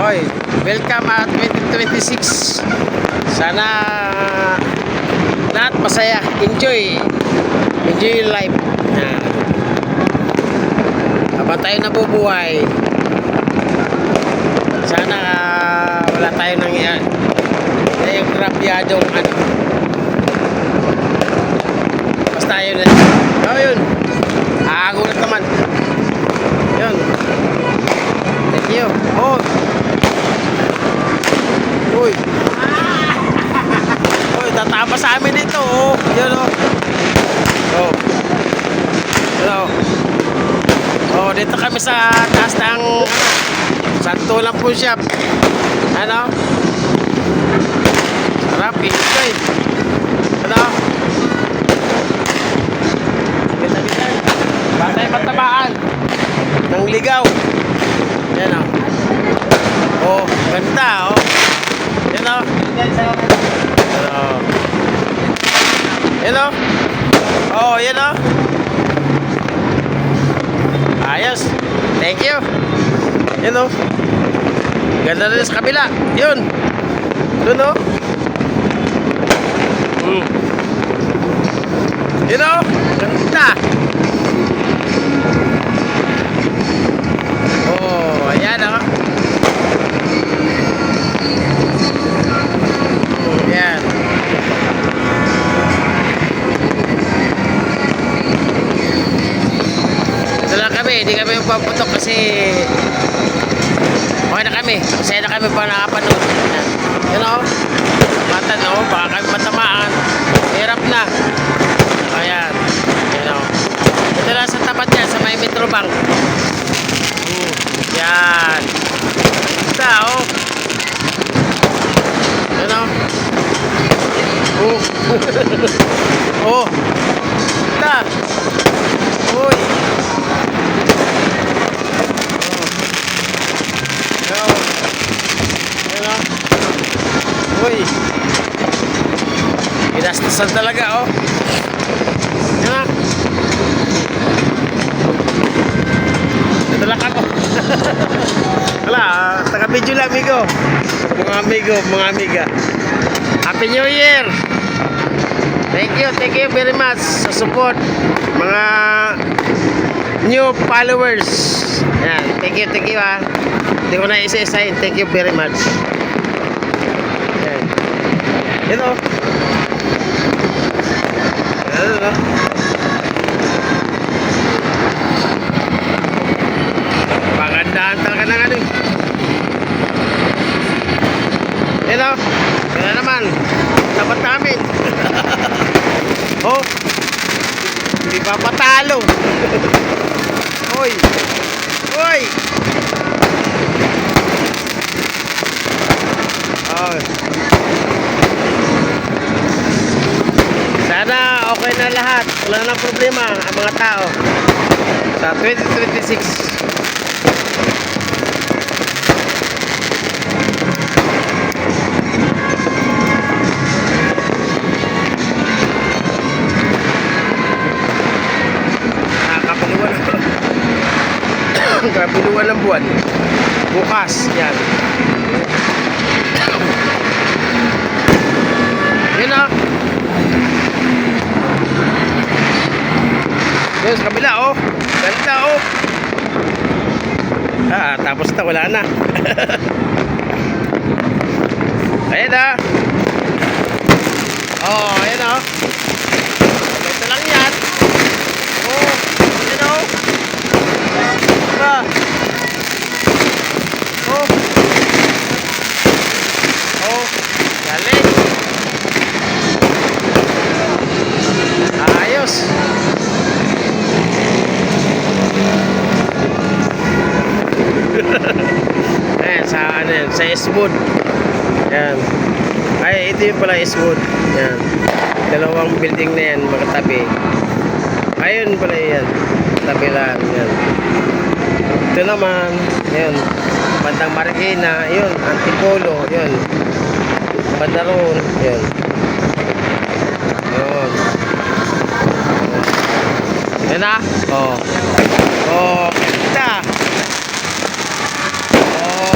Oy, welcome at 2026. Sana lahat masaya. Enjoy your life. Habang tayo nabubuhay, sana wala tayo nang yung grabyadong basta yun. Yun. Aagulat naman. Yun. Thank you. Oh. Uy. Uy, tatama sa amin ito. Oh. Yun oh. Oh. Yun oh. Oh, dito kami sa taas ng Santo Lampu Shop. Ano? Sarap, enjoy. Ano? Kita-kita. Batay matabaan ng ligaw. Yan o. Oh, ganda o. Yan o. Yan o. Oh, yan o. Ayos. Thank you. Yan o. Ganda rin sa kabila. Yun. Doon o. Yun o. Ganda. Oh, ayan o. Ayan. Ito lang kami. Hindi kami paputok kasi okay na kami. Masaya na kami pa nakapanood. Yan o. Matan o. Baka kami matamaan. Hirap na. Ayan. Yan o. Ito lang sa tapat niya. Sa may Metro Bank. Yan. Ito o. Yan o. Oh. Ito. Uy. Uy, ginastasan talaga oh. Yan. Ito lang ako. Wala, taga-video lang amigo. Mga amigo, mga amiga. Happy New Year. Thank you very much sa support. Mga new followers. Yan, thank you ha. Hindi ko na isa-isahin. Thank you very much. Yan o. Yan o. Pagandaan talaga ng ano eh. Yan o. Yan naman. Dapat namin. Oh. Hindi pa patalo. Hoy. Hoy. Oh. Sana okay na lahat. Wala nang problema ang mga tao sa 2026. Kapuluan ng buwan. Bukas. Yan. Yan o. Yun sa kabila oh. Ganda oh. Tapos na wala na. Ayan na. Oh, ayan oh. Ito lang yan. Oh, ayan oh. Oh. Oh, galing. Ayos. Ayan, sa ano yan, sa Eastwood. Yan. Ay, ito yung pala Eastwood. Yan. Dalawang building na yan, magkatabi. Ayun pala yan. Tabi lang. Yan. Ito naman, yan. Bandang Marikina, yun. Antipolo, yun. Bandaron, yun. Yun. Yan na. Oh. Oh, ganda. Oh,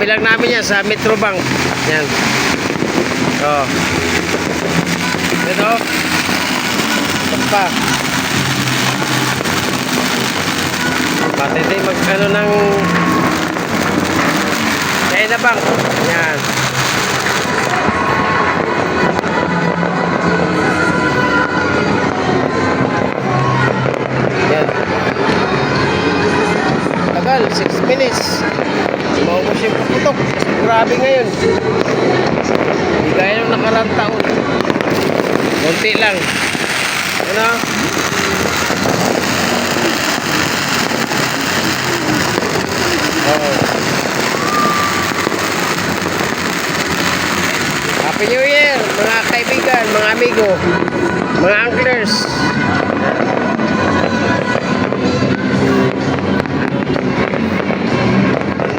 Tabi lang namin yan sa Metro Bank. Yan. Oh. Ito. Ito pa. Matindi mag-ano ng China Bank. Yan. Yan. Tagal, 6 minutes. Maubos yung putok. Grabe ngayon. Hindi gaya ng nakarang taon. Kunti lang. Ano? Oo. Happy New Year, mga kaibigan, mga amigo, mga anglers.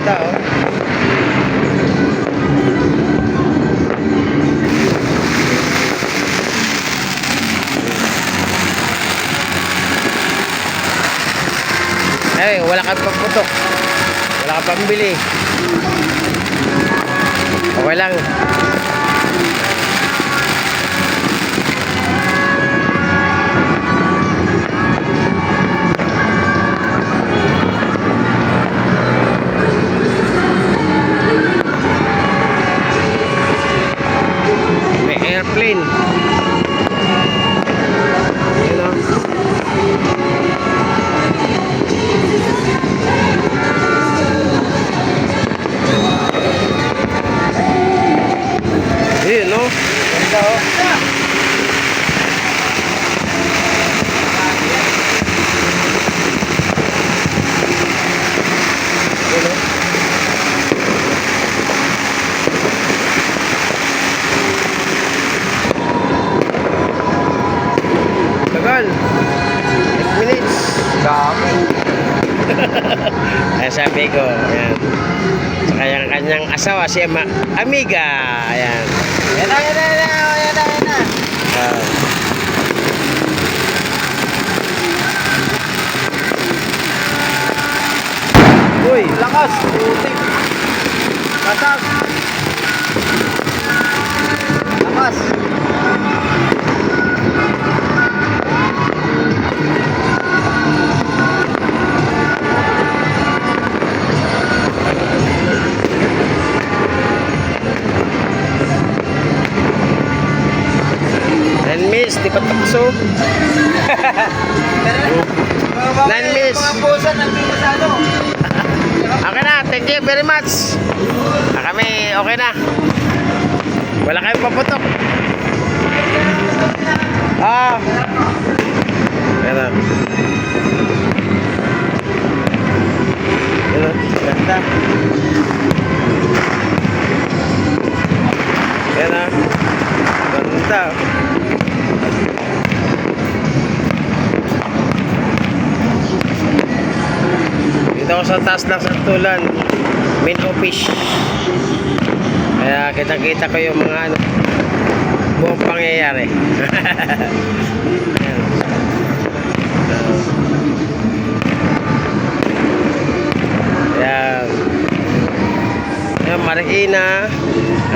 Ganda, oh. Ay, wala kang pagputok. Wala kang pambili. Okay lang. May airplane. Yun, oh. Yun, no? Ganda, oh. Yun, oh. Tagal. 8 minutes. Dami. Ay, sabi ko, ayan. Sa kanyang asawa, si Amiga. Ayan. Yan na, yan na, yan na, yan na, yan na. Ah. Uy! Lakas, putik. Basag. Lakas. Miss, di pa takso. 9 minutes. Mga pusa nandito sa ano. Okay na, thank you very much. Kami, okay na. Wala kayong paputok. Ah. Yan na. Yan na, ganda. Yan na. Ganda. Dito ako sa taas ng Santulan, main office. Kaya kita-kita ko yung mga ano, buong pangyayari. Ayan. Ayan. Ayan, Marikina,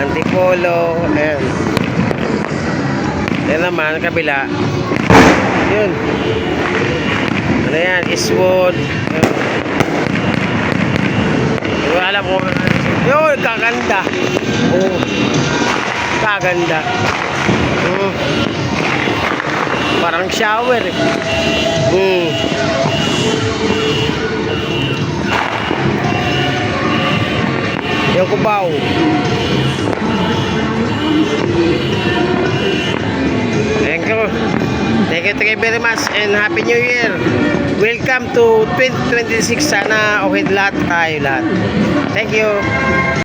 Antipolo, ayan. Ayan naman, kabila. Yun. Ano yan, Eastwood. Ayan. Hindi ko alam kung ano. Yun, kaganda. Oo. Kaganda. Parang shower eh. Yung Cubao. Thank you very much and Happy New Year. Welcome to 2026. Sana okay lahat tayo lahat. Thank you.